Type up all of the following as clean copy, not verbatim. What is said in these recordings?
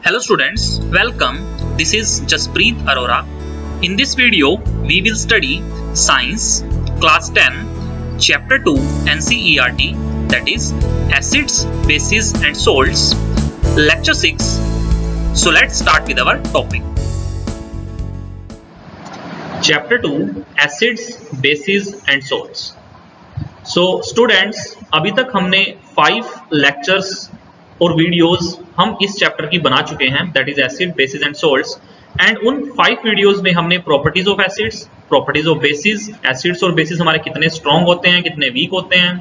Hello students, welcome. This is Jaspreet Arora. In this video, we will study Science, Class 10, Chapter 2 NCERT, that is Acids, Bases and Salts, Lecture 6. So let's start with our topic. Chapter 2 Acids, Bases and Salts. So students, अभी तक हमने 5 lectures और videos हम इस chapter की बना चुके हैं, that is acid, basis and salts. And उन 5 वीडियोस में हमने properties of acids, properties of basis, acids और बेसिस हमारे कितने स्ट्रॉन्ग होते हैं, कितने वीक होते हैं,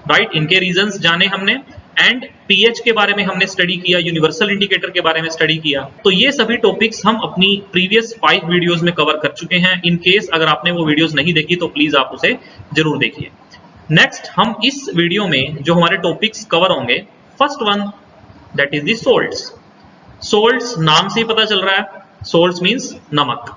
राइट, इनके रीजंस जाने हमने। एंड पीएच के बारे में हमने स्टडी किया, यूनिवर्सल इंडिकेटर के बारे में स्टडी किया। तो ये सभी टॉपिक्स हम अपनी प्रीवियस 5 वीडियोस में कवर कर चुके हैं। इन केस अगर आपने वो वीडियोस नहीं देखी तो प्लीज आप उसे जरूर देखिए। नेक्स्ट हम इस वीडियो में जो हमारे टॉपिक्स कवर होंगे, first one that is the salts. Salts नाम से ही पता चल रहा है, सोल्ट्स मींस नमक।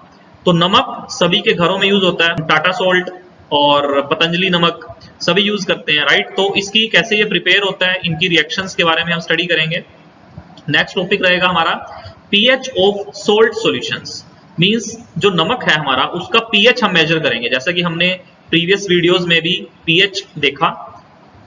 तो नमक सभी के घरों में यूज होता है, टाटा सोल्ट और पतंजलि नमक सभी यूज करते हैं, राइट। तो इसकी कैसे ये प्रिपेयर होता है, इनकी रिएक्शंस के बारे में हम स्टडी करेंगे। नेक्स्ट टॉपिक रहेगा हमारा pH of salt solutions, means जो नमक है हमारा उसका पीएच हम मेजर करेंगे। जैसा कि हमने प्रीवियस वीडियोस में भी पीएच देखा,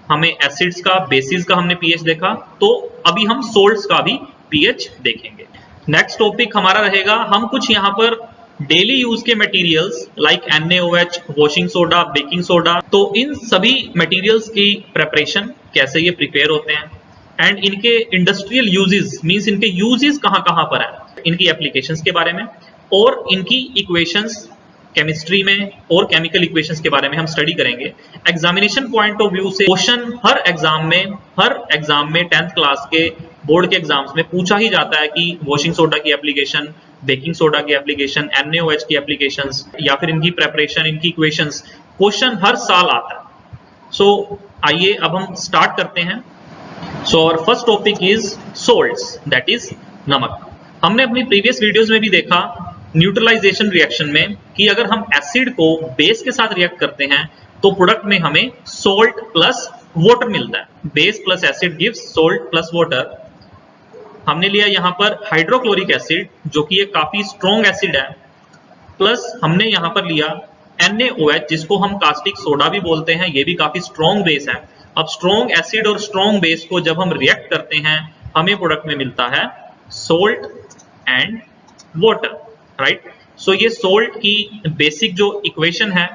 हमें एसिड्स का, बेसिस का हमने पीएच देखा, तो अभी हम सोल्ट्स का भी पीएच देखेंगे। नेक्स्ट टॉपिक हमारा रहेगा, हम कुछ यहाँ पर डेली यूज के materials like NaOH, washing soda, baking soda, तो इन सभी मटेरियल्स की प्रिपरेशन कैसे ये प्रिपेयर होते हैं, एंड इनके इंडस्ट्रियल यूजेस, मींस इनके यूजेस कहाँ कहाँ पर है, इनकी एप्लीकेशंस के बारे में, और इनकी इक्वेशंस केमिस्ट्री में और केमिकल इक्वेशंस के बारे में हम स्टडी करेंगे। एग्जामिनेशन पॉइंट ऑफ व्यू से क्वेश्चन हर एग्जाम में 10th क्लास के बोर्ड के एग्जाम्स में पूछा ही जाता है कि वॉशिंग सोडा की एप्लीकेशन, बेकिंग सोडा की एप्लीकेशन, NaOH की एप्लीकेशंस, या फिर इनकी प्रेपरेशन, इनकी इक्वेशंस, क्वेश्चन हर साल आता है। सो आइए अब हम स्टार्ट करते हैं। So our first topic is salts, that is नमक। हमने अपनी प्रीवियस वीडियोस में भी देखा न्यूट्रलाइजेशन रिएक्शन में कि अगर हम एसिड को बेस के साथ रिएक्ट करते हैं तो प्रोडक्ट में हमें सोल्ट प्लस वाटर मिलता है। Base plus acid gives salt plus water. हमने लिया यहाँ पर हाइड्रोक्लोरिक एसिड जो कि एक काफी स्ट्रॉन्ग एसिड है, प्लस हमने यहाँ पर लिया NaOH जिसको हम कास्टिक सोडा भी बोलते हैं, ये भी काफी स्ट्रॉन्ग बेस है। अब स्ट्रॉन्ग एसिड और स्ट्रॉन्ग बेस को जब हम रिएक्ट करते हैं हमें प्रोडक्ट में मिलता है सोल्ट एंड वाटर, राइट। सो ये सोल्ट की बेसिक जो इक्वेशन है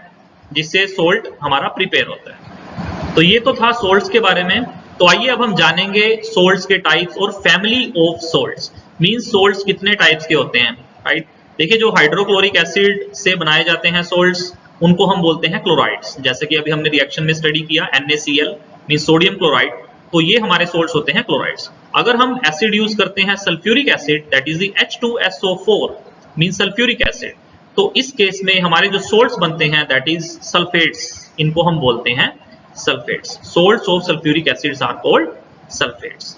जिससे सोल्ट हमारा प्रिपेयर होता है। तो ये तो था सोल्ट्स के बारे में। तो आइए अब हम जानेंगे सोल्ट्स के टाइप्स और family of salts, means salts कितने टाइप्स के होते हैं, राइट। देखिए जो हाइड्रोक्लोरिक एसिड से बनाए जाते हैं सोल्ट्स उनको हम बोलते हैं क्लोराइड्स, जैसे कि अभी हमने रिएक्शन में स्टडी किया NaCl मींस सोडियम क्लोराइड, तो ये हमारे सोल्ट्स होते हैं क्लोराइड्स। अगर हम एसिड यूज करते हैं sulphuric acid that is the H2SO4 mean sulphuric acid, तो इस केस में हमारे जो सोल्ट्स बनते हैं दैट इज सल्फेट्स, इनको हम बोलते हैं sulphates. Salts of sulphuric acids are called sulphates.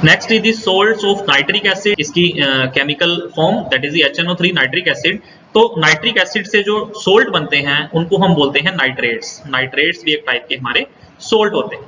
Next is the salts of nitric acid, इसकी chemical form that is the HNO3 nitric acid. तो नाइट्रिक एसिड से जो सोल्ट बनते हैं उनको हम बोलते हैं नाइट्रेट्स। नाइट्रेट्स भी एक टाइप के हमारे सोल्ट होते हैं।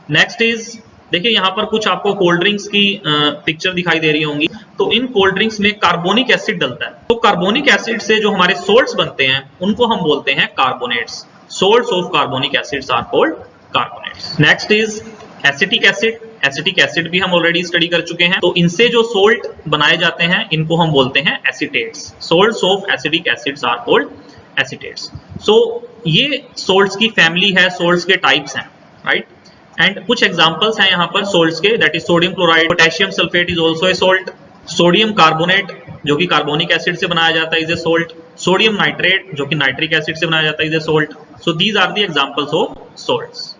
नेक्स्ट इज, देखिए यहाँ पर कुछ आपको कोल्ड ड्रिंक्स की पिक्चर दिखाई दे रही होंगी, तो इन कोल्ड ड्रिंक्स में कार्बोनिक एसिड डलता है। तो कार्बोनिक एसिड से जो हमारे सोल्ट्स बनते हैं उनको हम बोलते हैं carbonates. Salts of carbonic acids are called carbonates. Next is acetic acid. Acetic acid भी हम ऑलरेडी स्टडी कर चुके हैं, तो इनसे जो सोल्ट बनाए जाते हैं इनको हम बोलते हैं acetates. Salts of acetic acids are called acetates. So ये सोल्ट्स की फैमिली है, सोल्ट्स के टाइप्स हैं, राइट। एंड कुछ एग्जांपल्स हैं यहाँ पर सोल्ट्स के, that is sodium chloride, potassium sulphate is also a salt, sodium carbonate जो कि कार्बोनिक एसिड से बनाया जाता है is a salt, sodium nitrate जो कि नाइट्रिक एसिड से बनाया जाता है is a salt. So these are the examples of salts.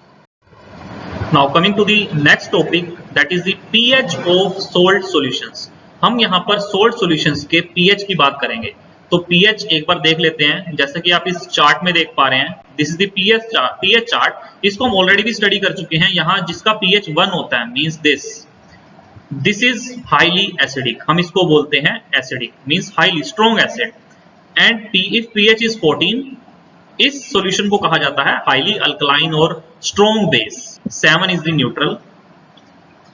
Now coming to the next topic that is the pH of salt solutions. हम यहाँ पर सोल्ट सॉल्यूशंस के पीएच की बात करेंगे। तो पीएच एक बार देख लेते हैं, जैसा कि आप इस चार्ट में देख पा रहे हैं, this is the pH chart. इसको हम ऑलरेडी भी स्टडी कर चुके हैं। यहाँ जिसका पीएच 1 होता है means this is highly acidic, हम इसको बोलते हैं acidic means highly strong acid. And if pH is 14, इस सॉल्यूशन को कहा जाता है हाईली अल्कलाइन और strong base. 7 is the neutral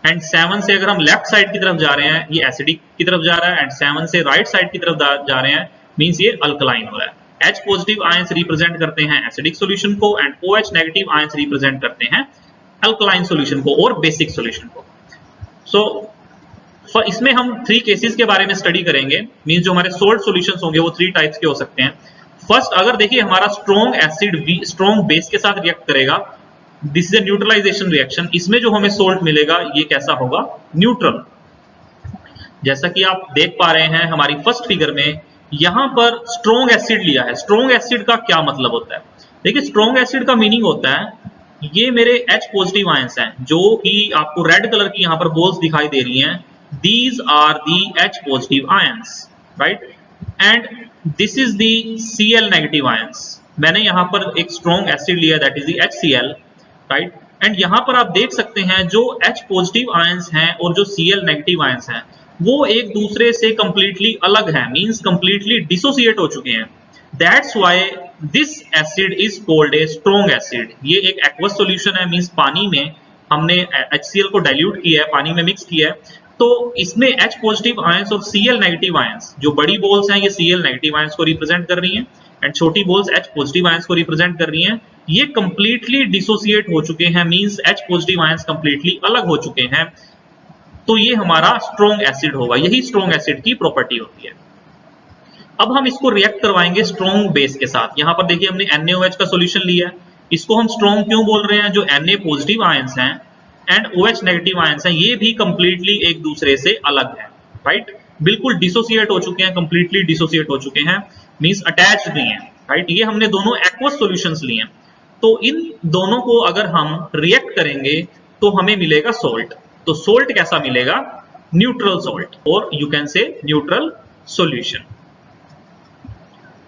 and 7 से अगर हम लेफ्ट साइड की तरफ जा रहे हैं ये एसिडिक की तरफ जा रहा है, एंड 7 से राइट साइड की तरफ जा रहे हैं मींस ये अल्कलाइन हो रहा है। H पॉजिटिव आयंस रिप्रेजेंट करते हैं एसिडिक सॉल्यूशन को and OH negative ions represent करते हैं अल्कलाइन सॉल्यूशन को और बेसिक सॉल्यूशन को। सो इसमें हम 3 केसेस के बारे में स्टडी करेंगे, मींस जो हमारे सोल्ट सॉल्यूशंस होंगे वो 3 टाइप्स के हो सकते हैं। फर्स्ट, अगर देखिए हमारा स्ट्रॉन्ग एसिड स्ट्रॉन्ग बेस के साथ रिएक्ट करेगा, this is a neutralisation reaction. इसमें जो हमें सोल्ट मिलेगा ये कैसा होगा, न्यूट्रल। जैसा कि आप देख पा रहे हैं हमारी फर्स्ट फिगर में, यहां पर स्ट्रॉन्ग एसिड लिया है। स्ट्रॉन्ग एसिड का क्या मतलब होता है, देखिए स्ट्रॉन्ग एसिड का मीनिंग होता है ये मेरे H पॉजिटिव आयंस हैं जो कि आपको रेड कलर की यहां पर बॉल्स दिखाई दे रही हैं, these are the H positive ions, right? And this is the Cl negative ions. मैंने यहां पर एक स्ट्रॉन्ग एसिड लिया that is the HCl, right? And यहां पर आप देख सकते हैं जो H पॉजिटिव आयंस हैं और जो Cl नेगेटिव आयंस हैं वो एक दूसरे से कंप्लीटली अलग हैं, मींस कंप्लीटली डिसोसिएट हो चुके हैं। That's why this acid is called a strong acid. ये एक एक्वस सॉल्यूशन है, मींस पानी में हमने HCl को डाइल्यूट किया है, पानी में मिक्स किया है, तो इसमें H पॉजिटिव आयंस और Cl नेगेटिव आयंस, जो बड़ी बॉल्स हैं ये Cl नेगेटिव आयंस को रिप्रेजेंट कर रही हैं एंड छोटी बॉल्स H पॉजिटिव आयंस को रिप्रेजेंट कर रही हैं। ये कंप्लीटली डिसोसिएट हो चुके हैं, means H positive ions completely अलग हो चुके हैं, तो ये हमारा स्ट्रॉन्ग एसिड होगा। यही स्ट्रॉन्ग एसिड की प्रॉपर्टी होती है। अब हम इसको रिएक्ट करवाएंगे स्ट्रॉन्ग बेस के साथ। यहां पर देखिए हमने NaOH का सॉल्यूशन लिया है, इसको हम स्ट्रॉन्ग क्यों बोल रहे हैं, जो Na पॉजिटिव आयंस हैं एंड OH नेगेटिव आयंस हैं ये भी कंप्लीटली एक दूसरे से अलग है, राइट? बिल्कुल डिसोसिएट हो चुके हैं, कंप्लीटली डिसोसिएट हो चुके हैं, मींस अटैच्ड नहीं है, राइट? ये हमने दोनों एक्वस सॉल्यूशंस लिए हैं, तो इन दोनों को अगर हम रिएक्ट करेंगे तो हमें मिलेगा सोल्ट। तो सोल्ट कैसा मिलेगा, न्यूट्रल सोल्ट, और you can say neutral solution.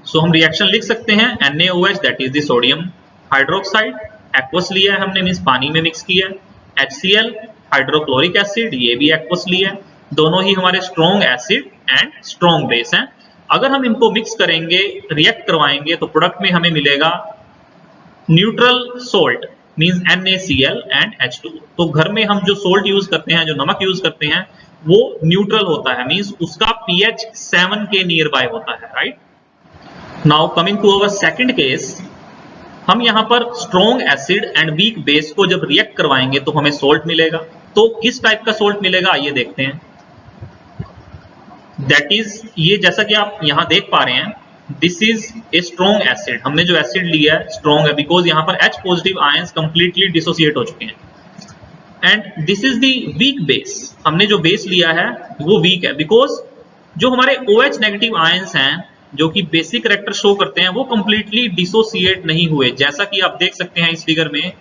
So हम रिएक्शन लिख सकते हैं NaOH that is the sodium hydroxide, aqueous लिया है हमने मींस पानी में मिक्स किया है, HCl हाइड्रोक्लोरिक एसिड ये भी एक्वस लिया है, दोनों ही हमारे strong acid and strong base हैं। अगर हम इनको मिक्स करेंगे, रिएक्ट करवाएंगे तो प्रोडक्ट में हमें मिलेगा neutral salt means NaCl and H2O। तो घर में हम जो सोल्ट यूज करते हैं, जो नमक यूज करते हैं, वो न्यूट्रल होता है, मींस उसका pH 7 के नियर बाय होता है, right? Now coming to our second case, हम यहां पर strong acid and weak base को जब रिएक्ट करवाएंगे तो हमें सोल्ट मिलेगा। तो किस टाइप का सोल्ट मिलेगा आइए देखते हैं। दैट इज, ये जैसा कि आप यहां देख पा रहे हैं, this is a strong acid. हमने जो एसिड लिया है स्ट्रॉन्ग है बिकॉज यहां पर H positive ions completely dissociate हो चुके हैं। And this is the weak base, हमने जो बेस लिया है वो वीक है बिकॉज जो हमारे OH नेगेटिव आयंस हैं जो कि बेसिक कैरेक्टर शो करते हैं वो कंप्लीटली डिसोसिएट नहीं हुए। जैसा कि आप देख सकते हैं इस फिगर में,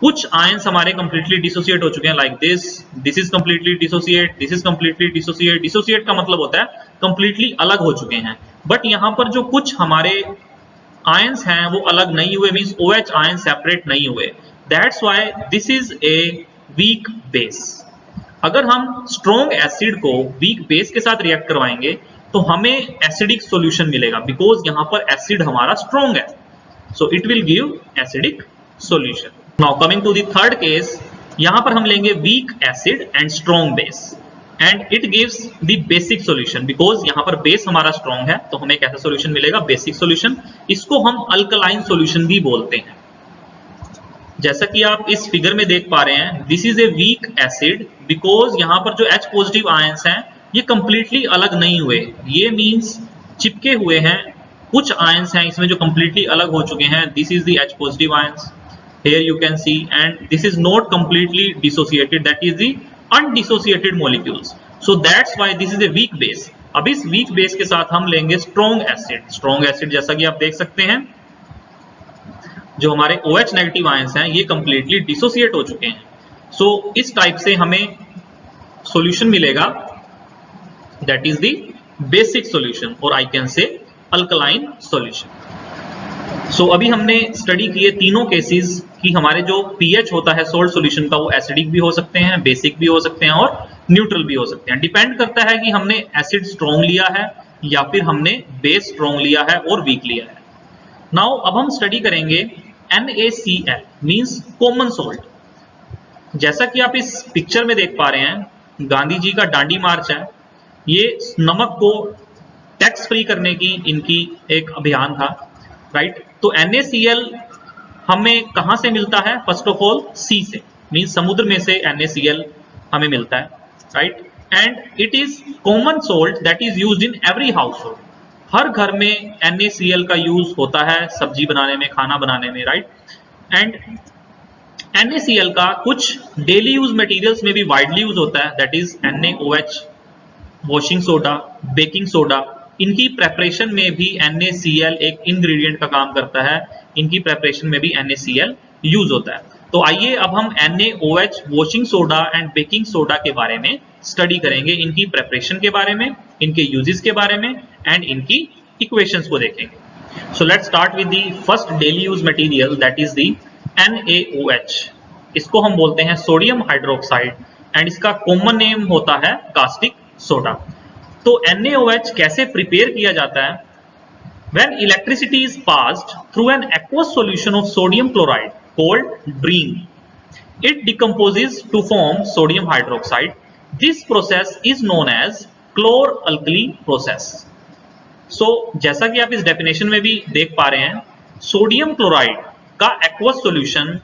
कुछ आयंस हमारे कंप्लीटली डिसोसिएट हो चुके हैं, like this is completely dissociate, this is completely dissociate. Dissociate का मतलब होता है कंप्लीटली अलग हो चुके हैं, बट यहां पर जो कुछ हमारे आयंस हैं वो अलग नहीं हुए, मींस OH आयन सेपरेट नहीं हुए। That's why this is a weak base. अगर हम स्ट्रॉन्ग एसिड को वीक बेस के साथ रिएक्ट करवाएंगे तो हमें एसिडिक सॉल्यूशन मिलेगा बिकॉज यहां पर एसिड हमारा स्ट्रॉन्ग है, so it will give acidic solution. Now coming to the third case, यहां पर हम लेंगे weak acid and strong base and it gives the basic solution because यहां पर बेस हमारा स्ट्रॉन्ग है, तो हमें कैसा सॉल्यूशन मिलेगा, बेसिक सॉल्यूशन। इसको हम अल्कलाइन सॉल्यूशन भी बोलते हैं। जैसा कि आप इस फिगर में देख पा रहे हैं, this is a weak acid because यहां पर जो H पॉजिटिव आयंस हैं ये कंप्लीटली अलग नहीं हुए, ये मींस चिपके हुए हैं। कुछ आयंस हैं इसमें जो कंप्लीटली अलग हो चुके हैं, this is the H positive ions, here you can see, and this is not completely dissociated, that is the undissociated molecules, so that's why this is a weak base। अब इस weak base के साथ हम लेंगे strong acid। strong acid जैसा कि आप देख सकते हैं, जो हमारे OH नेगेटिव आयंस हैं ये completely dissociate हो चुके हैं, so इस टाइप से हमें सॉल्यूशन मिलेगा, that is the basic solution or I can say alkaline solution। सो अभी हमने स्टडी किए तीनों केसेस कि हमारे जो pH होता है सोल्ट सॉल्यूशन का वो एसिडिक भी हो सकते हैं, बेसिक भी हो सकते हैं और न्यूट्रल भी हो सकते हैं। डिपेंड करता है कि हमने एसिड स्ट्रॉन्ग लिया है या फिर हमने बेस स्ट्रॉन्ग लिया है और वीक लिया है। नाउ अब हम स्टडी करेंगे NaCl मींस कॉमन सोल्ट। जैसा कि आप इस पिक्चर में देख पा रहे हैं, गांधी जी का दांडी मार्च है। ये नमक को टैक्स फ्री करने की इनकी एक अभियान था, राइट। तो NaCl हमें कहां से मिलता है? फर्स्ट ऑफ ऑल सी से, मीन समुद्र में से NaCl हमें मिलता है, right. And it is common salt that is used in every household. हर घर में NaCl का यूज होता है सब्जी बनाने में, खाना बनाने में, राइट। एंड NaCl का कुछ डेली यूज मटेरियल्स में भी वाइडली यूज होता है, that is NaOH, washing soda, baking soda. इनकी प्रेपरेशन में भी NaCl एक इंग्रेडिएंट का काम करता है, इनकी प्रेपरेशन में भी NaCl यूज होता है। तो आइए अब हम NaOH, washing soda and baking soda के बारे में स्टडी करेंगे, इनकी प्रेपरेशन के बारे में, इनके यूजेस के बारे में एंड इनकी इक्वेशंस को देखेंगे। So let's start with the first daily use material that is the NaOH। इसको हम बोलते हैं सोडियम हाइड्रोक्साइड एंड इसका कॉमन नेम होता है कास्टिक सोडा। तो NaOH कैसे प्रिपेयर किया जाता है? When electricity is passed through an aqueous solution of sodium chloride called brine, it decomposes to form sodium hydroxide. This process is known as chlor-alkali process. So, जैसा कि आप इस definition में भी देख पा रहे हैं, सोडियम क्लोराइड का एक्वस सॉल्यूशन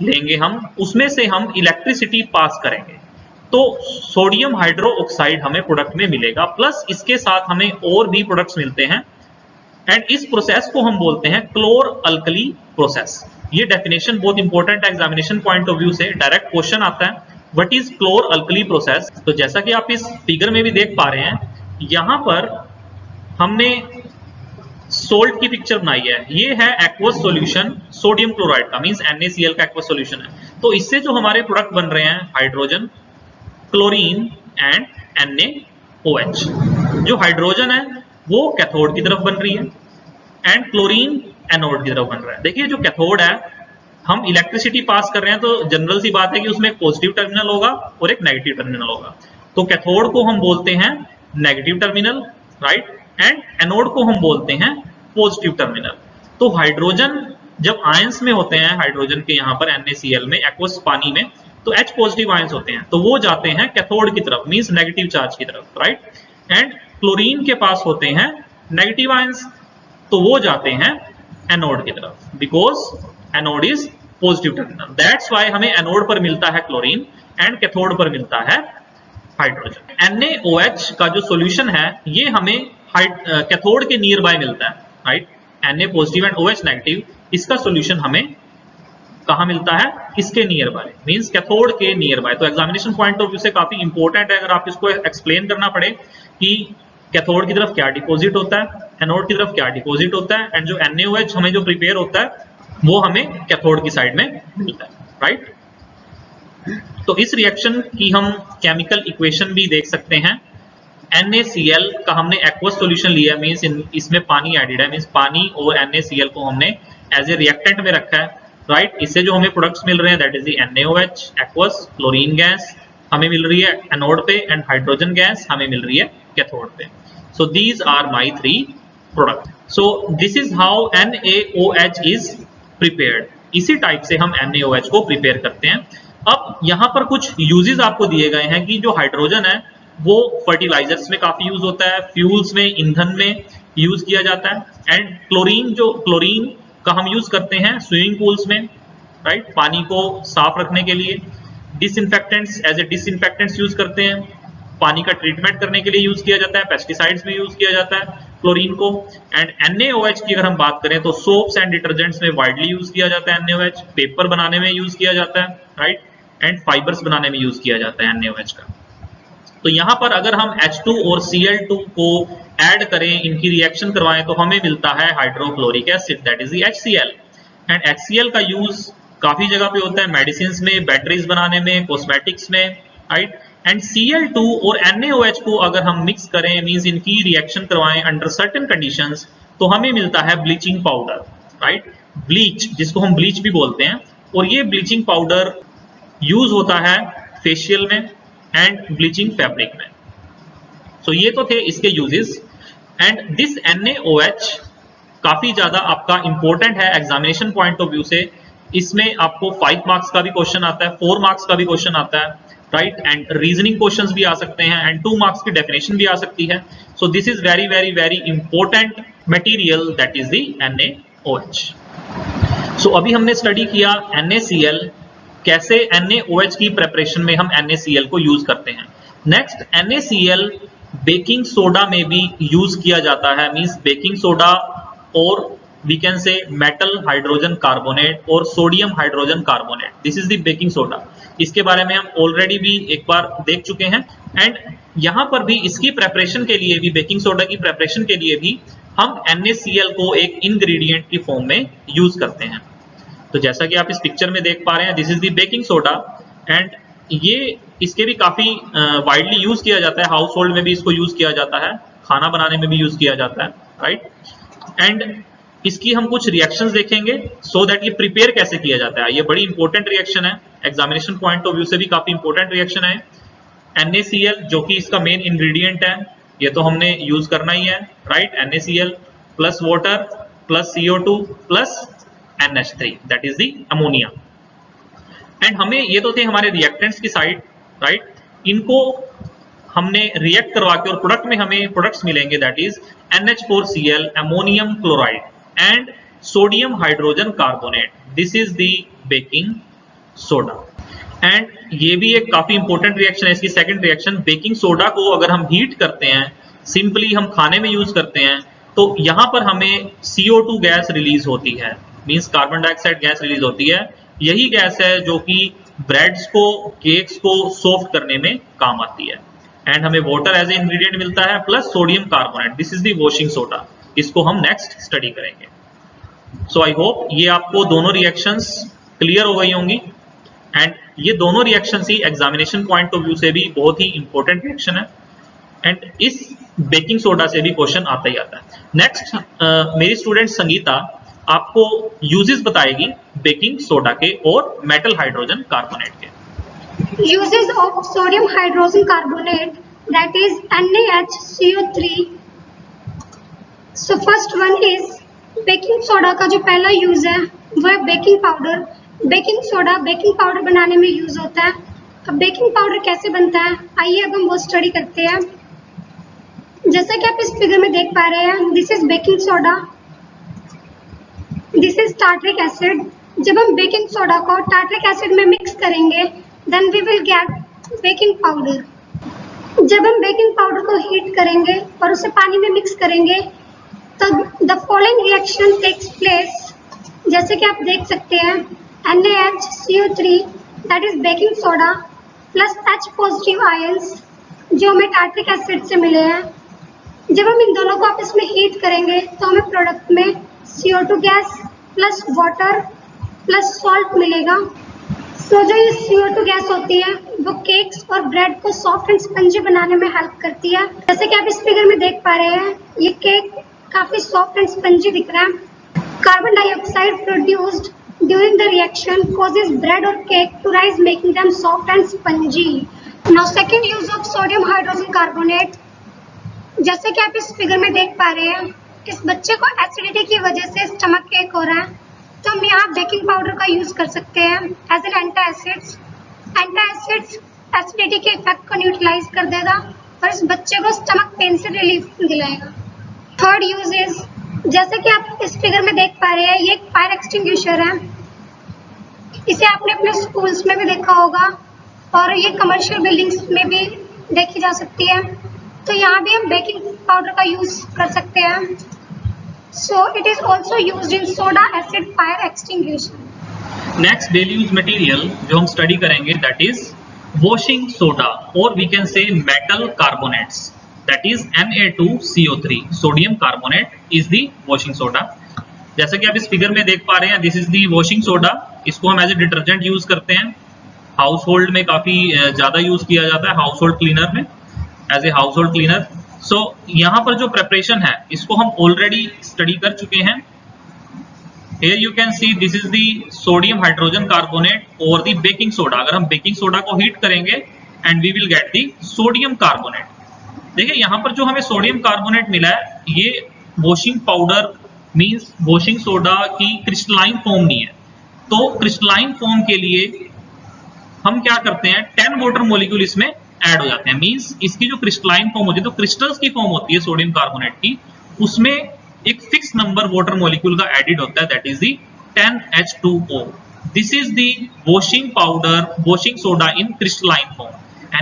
लेंगे हम, उसमें से हम इलेक्ट्रिसिटी पास करेंगे तो सोडियम हाइड्रो ऑक्साइड हमें प्रोडक्ट में मिलेगा, प्लस इसके साथ हमें और भी प्रोडक्ट्स मिलते हैं एंड इस प्रोसेस को हम बोलते हैं क्लोर अल्कली प्रोसेस। ये डेफिनेशन बहुत इंपॉर्टेंट है एग्जामिनेशन पॉइंट ऑफ व्यू से, डायरेक्ट क्वेश्चन आता है व्हाट इज क्लोर अल्कली प्रोसेस। तो जैसा कि आप इस फिगर में भी देख पा रहे हैं, यहां पर हमने सोल्ट की पिक्चर बनाई है। ये है एक्वस सॉल्यूशन सोडियम क्लोराइड का, मींस NaCl का एक्वस सॉल्यूशन है। तो इससे जो हमारे प्रोडक्ट बन रहे हैं हाइड्रोजन, क्लोरीन एंड NaOH। जो हाइड्रोजन है वो कैथोड की तरफ बन रही है एंड क्लोरीन एनोड की तरफ बन रहा है। देखिए जो कैथोड है, हम इलेक्ट्रिसिटी पास कर रहे हैं तो जनरल सी बात है कि उसमें एक पॉजिटिव टर्मिनल होगा और एक नेगेटिव टर्मिनल होगा। तो कैथोड को हम बोलते हैं negative terminal, right, and anode को हम बोलते हैं पॉजिटिव टर्मिनल। तो हाइड्रोजन जब आयंस में होते हैं, हाइड्रोजन के यहाँ पर NaCl में, एक्वस पानी में, तो H पॉजिटिव आयंस होते हैं, तो वो जाते हैं कैथोड की तरफ, मींस नेगेटिव चार्ज की तरफ, राइट। एंड क्लोरीन के पास होते हैं नेगेटिव आयंस, तो वो जाते हैं एनोड की तरफ, because anode is positive terminal. That's why हमें एनोड पर मिलता है क्लोरीन एंड कैथोड पर मिलता है हाइड्रोजन। NaOH का जो सॉल्यूशन है ये हमें कैथोड के नियर बाय मिलता है, right. Na positive and OH negative, इसका सॉल्यूशन हमें कहां मिलता है? इसके नियर बाय, मींस कैथोड के नियर बाय। तो एग्जामिनेशन पॉइंट ऑफ व्यू से काफी इंपॉर्टेंट है, अगर आप इसको एक्सप्लेन करना पड़े कि कैथोड की तरफ क्या डिपॉजिट होता है, एनोड की तरफ क्या डिपॉजिट होता है, एंड जो NaOH हमें जो प्रिपेयर होता है वो हमें कैथोड की साइड में मिलता है, राइट। तो इस रिएक्शन की हम केमिकल इक्वेशन भी देख सकते हैं। NaCl का हमने एक्वस सॉल्यूशन लिया, मींस इसमें पानी एडेड है, मींस पानी और NaCl को हमने एज ए रिएक्टेंट में रखा है, राइट। इससे जो हमें प्रोडक्ट्स मिल रहे हैं that is the NaOH aqueous, chlorine gas हमें मिल रही है एनोड पे एंड हाइड्रोजन गैस हमें मिल रही है कैथोड पे। So these are my 3 product. So this is how NaOH is prepared. इसी टाइप से हम NaOH को प्रिपेयर करते हैं। अब यहाँ पर कुछ यूजेस आपको दिए गए हैं कि जो हाइड्रोजन है वो फर्टिलाइजर्स में काफी यूज होता है, फ्यूल्स में, ईंधन में यूज किया जाता है, एंड क्लोरीन का हम यूज करते हैं स्विमिंग पूल्स में, राइट, पानी को साफ रखने के लिए। Disinfectants, as a disinfectants use करते हैं, पानी का ट्रीटमेंट करने के लिए यूज किया जाता है, पेस्टिसाइड्स में यूज किया जाता है क्लोरीन को। एंड NaOH की अगर हम बात करें तो सोप्स एंड डिटर्जेंट्स में वाइडली यूज किया जाता है NaOH, पेपर बनाने में यूज किया जाता है, राइट, एंड फाइबर्स बनाने में यूज किया जाता है NaOH का। तो यहाँ पर अगर हम H2 और Cl2 को ऐड करें, इनकी रिएक्शन करवाएं, तो हमें मिलता है hydrochloric acid, that is HCl। And HCl का यूज काफी जगह पे होता है, मेडिसिन में, बैटरीज बनाने में, कॉस्मेटिक्स में, राइट। एंड Cl2 और NaOH को अगर हम मिक्स करें, मींस इनकी रिएक्शन करवाएं अंडर सर्टेन कंडीशंस, तो हमें मिलता है ब्लीचिंग पाउडर, राइट, ब्लीच, जिसको हम ब्लीच भी बोलते हैं। और ये ब्लीचिंग पाउडर यूज होता है फेशियल में एंड ब्लीचिंग फैब्रिक में। सो ये तो थे इसके यूजेस। एंड दिस NaOH काफी ज्यादा आपका इंपॉर्टेंट है एग्जामिनेशन पॉइंट ऑफ व्यू से, इसमें आपको 5 मार्क्स का भी क्वेश्चन आता है, 4 मार्क्स का भी क्वेश्चन आता है, राइट, एंड रीजनिंग क्वेश्चंस भी आ सकते हैं एंड 2 मार्क्स की डेफिनेशन भी आ सकती है। सो this is very very very important material, that is the NaOH। सो अभी हमने स्टडी किया NaCl, कैसे NaOH की प्रेपरेशन में हम NaCl को यूज करते हैं। नेक्स्ट, NaCl बेकिंग सोडा में भी यूज किया जाता है, मींस बेकिंग सोडा और we can say metal hydrogen carbonate और sodium hydrogen carbonate, this is the baking soda. इसके बारे में हम ऑलरेडी भी एक बार देख चुके हैं एंड यहां पर भी इसकी प्रेपरेशन के लिए भी, बेकिंग सोडा की प्रेपरेशन के लिए भी हम NaCl को एक इंग्रेडिएंट की फॉर्म में यूज करते हैं। तो जैसा कि आप इस पिक्चर में देख पा रहे हैं, this is the baking soda and ये इसके भी काफी वाइडली यूज किया जाता है, हाउस होल्ड में भी इसको यूज किया जाता है, खाना बनाने में भी यूज किया जाता है, राइट। एंड इसकी हम कुछ रिएक्शंस देखेंगे सो दैट ये प्रिपेयर कैसे किया जाता है। ये बड़ी इंपॉर्टेंट रिएक्शन है, एग्जामिनेशन पॉइंट ऑफ व्यू से भी काफी इंपॉर्टेंट रिएक्शन है। NaCl जो कि इसका मेन इंग्रेडिएंट है, ये तो हमने यूज करना ही है, right. NaCl plus water plus CO2 plus NH3, that is the ammonia. And हमें ये तो थे हमारे रिएक्टेंट्स की साइड, राइट। इनको हमने रिएक्ट करवा के और प्रोडक्ट में हमें प्रोडक्ट्स मिलेंगे, that is NH4Cl ammonium chloride and sodium hydrogen carbonate, this is the baking soda. And ये भी एक काफी इंपॉर्टेंट रिएक्शन है, इसकी सेकंड रिएक्शन। बेकिंग सोडा को अगर हम हीट करते हैं, सिंपली हम खाने में यूज करते हैं, तो यहां पर हमें CO2 गैस रिलीज होती है, means carbon dioxide gas release होती है। यही गैस है जो कि ब्रेड्स को, केक्स को सॉफ्ट करने में काम आती है। एंड हमें वाटर एज ए इंग्रेडिएंट मिलता है plus sodium carbonate, this is the washing soda. इसको हम नेक्स्ट स्टडी करेंगे। सो आई होप ये आपको दोनों रिएक्शंस क्लियर हो गई होंगी एंड ये दोनों reactions he examination point of view से भी बहुत ही इंपॉर्टेंट रिएक्शन है एंड इस बेकिंग सोडा से भी क्वेश्चन आता ही आता है। नेक्स्ट मेरी स्टूडेंट संगीता आपको यूजेस बताएगी बेकिंग सोडा के और मेटल हाइड्रोजन कार्बोनेट के। Uses of sodium hydrogen carbonate, that is NaHCO3. So first one is baking soda का जो पहला यूज है वो है baking powder. Baking soda baking powder बनाने में यूज होता है। अब बेकिंग पाउडर कैसे बनता है, आइए अब हम वो स्टडी करते हैं। जैसा कि आप इस फिगर में देख पा रहे हैं, this is baking soda, this is tartaric acid. जब हम बेकिंग सोडा को टार्टरिक एसिड में मिक्स करेंगे, then we will get baking powder. जब हम बेकिंग पाउडर को हीट करेंगे और उसे पानी में मिक्स करेंगे, तो the following reaction takes place. जैसे कि आप देख सकते हैं, NaHCO3 that is baking soda plus H positive ions जो हमें टार्टरिक एसिड से मिले हैं। जब हम इन दोनों को आपस में हीट करेंगे तो हमें प्रोडक्ट में CO2 gas plus water plus salt मिलेगा। सो जो ये CO2 गैस होती है वो केक्स और ब्रेड को सॉफ्ट एंड स्पंजी बनाने में हेल्प करती है। जैसे कि आप इस फिगर में देख पा रहे हैं, ये केक काफी सॉफ्ट एंड स्पंजी दिख रहा है। Carbon dioxide produced during the reaction causes bread or cake to rise, making them soft and spongy. Now second use of sodium hydrogen carbonate, जैसे कि आप इस फिगर में देख पा रहे हैं, इस बच्चे को एसिडिटी की वजह से स्टमक एक हो रहा है, तो हम यहाँ बेकिंग पाउडर का यूज कर सकते हैं as an antacids. Antacids acidity के इफेक्ट को न्यूट्रलाइज कर देगा और इस बच्चे को स्टमक पेन से रिलीफ दिलाएगा। थर्ड यूज इज, जैसे कि आप इस फिगर में देख पा रहे हैं, ये एक फायर एक्सटिंग्विशर है। इसे आपने अपने स्कूल्स में भी देखा होगा और ये कमर्शियल बिल्डिंग्स में भी देखी जा सकती है। तो यहाँ भी हम बेकिंग पाउडर का यूज कर सकते हैं। So it is also used in soda acid fire extinguisher. Next daily use material जो हम स्टडी करेंगे, दैट इज वॉशिंग सोडा और we can say metal carbonates, that is Na2CO3 sodium carbonate is the washing soda. जैसा कि आप इस figure में देख पा रहे हैं, this is the washing soda. इसको हम एज ए डिटर्जेंट यूज करते हैं, हाउस होल्ड में काफी ज्यादा यूज किया जाता है, हाउस होल्ड क्लीनर में, as a household cleaner. So यहाँ पर जो प्रेपरेशन है इसको हम ऑलरेडी स्टडी कर चुके हैं। Here you can see this is the sodium hydrogen carbonate or the baking soda। अगर हम बेकिंग सोडा को हीट करेंगे and we will get the sodium carbonate। देखिए यहाँ पर जो हमें सोडियम कार्बोनेट मिला है, ये washing powder means washing soda की क्रिस्टलाइन फॉर्म नहीं है। तो क्रिस्टलाइन फॉर्म के लिए हम क्या करते हैं, 10 वाटर मॉलिक्यूल इसमें ऐड हो जाते हैं। मींस इसकी जो क्रिस्टलाइन फॉर्म होती है, तो क्रिस्टल्स की फॉर्म होती है सोडियम कार्बोनेट की, उसमें एक फिक्स नंबर वाटर मॉलिक्यूल का एडिड होता है, that is the 10H2O। This is the washing powder, washing soda in crystalline form,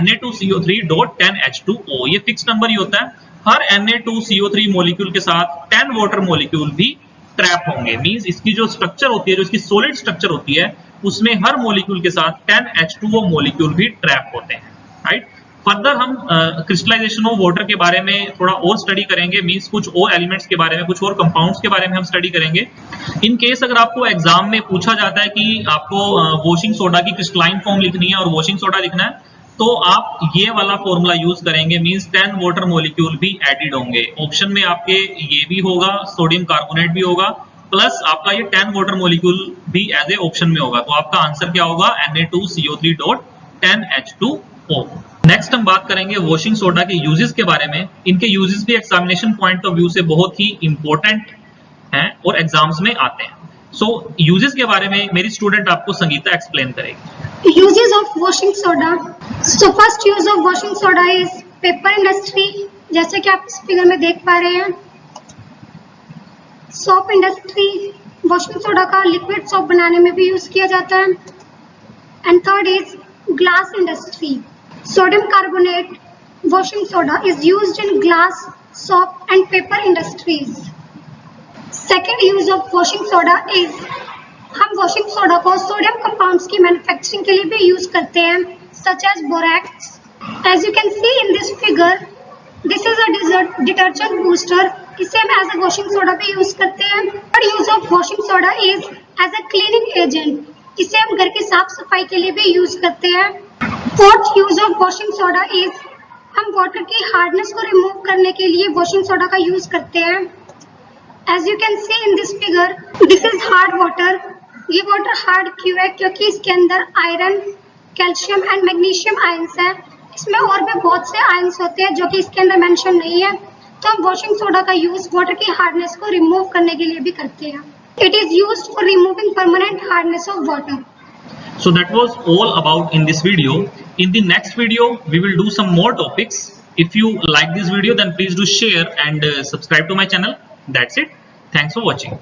Na2CO3.10H2O। ये फिक्स नंबर ही होता है। हर Na2CO3 मॉलिक्यूल के साथ 10 वाटर मॉलिक्यूल भी ट्रैप होंगे। मींस इसकी जो स्ट्रक्चर होती है, जो इसकी सॉलिड स्ट्रक्चर होती है, उसमें हर मॉलिक्यूल के साथ 10H2O मॉलिक्यूल भी ट्रैप होते हैं, राइट। फर्दर हम क्रिस्टलाइजेशन ऑफ वाटर के बारे में थोड़ा और स्टडी करेंगे। मींस कुछ और एलिमेंट्स के बारे में, कुछ और कंपाउंड्स के बारे में हम स्टडी करेंगे। इन केस अगर आपको एग्जाम में पूछा जाता है कि आपको वॉशिंग सोडा की क्रिस्टलाइन फॉर्म लिखनी है और वॉशिंग सोडा लिखना है, तो आप ये वाला फॉर्मूला यूज करेंगे। मींस 10 वाटर मॉलिक्यूल भी एडिड होंगे। ऑप्शन में आपके ये भी होगा, सोडियम कार्बोनेट भी होगा, प्लस आपका ये 10 वाटर मॉलिक्यूल भी एज ए ऑप्शन में होगा। तो आपका आंसर क्या होगा, Na2CO3.10H2O। नेक्स्ट हम बात करेंगे वॉशिंग सोडा के यूजेस के बारे में। इनके यूजेस भी एग्जामिनेशन पॉइंट ऑफ व्यू से बहुत ही इंपॉर्टेंट हैं और एग्जाम्स में आते हैं। सो यूजेस के बारे में मेरी स्टूडेंट आपको संगीता एक्सप्लेन करेगी। Uses of washing soda. So first use of washing soda is paper industry, जैसे कि आप इस फिगर में देख पा रहे हैं। सोप इंडस्ट्री, वॉशिंग सोडा का लिक्विड सोप बनाने में भी यूज किया जाता है। And third is glass industry. Sodium carbonate washing soda is used in glass, soap and paper industries. Second use of washing soda is, हम वॉशिंग सोडा को sodium compounds की मैन्युफैक्चरिंग के लिए भी यूज करते हैं, such as borax. As you can see in this figure, this is a detergent booster. इसे हम एज अ वॉशिंग सोडा भी यूज करते हैं। Third use of washing soda is as a cleaning agent. इसे हम घर की साफ सफाई के लिए भी यूज करते हैं। Fourth use of washing soda is, हम वाटर की हार्डनेस को रिमूव करने के लिए वॉशिंग सोडा का यूज करते हैं। As you can see in this figure, this is hard water. ये वाटर हार्ड क्यों है, क्योंकि इसके अंदर iron, calcium and magnesium ions है। इसमें और भी बहुत से आयंस होते हैं जो कि इसके अंदर मेंशन नहीं है। तो हम वॉशिंग सोडा का यूज वाटर की हार्डनेस को रिमूव करने के लिए भी करते हैं। It is used for removing permanent hardness of water. So that was all about in this video. In the next video, we will do some more topics. If you like this video, then please do share and subscribe to my channel. That's it. Thanks for watching.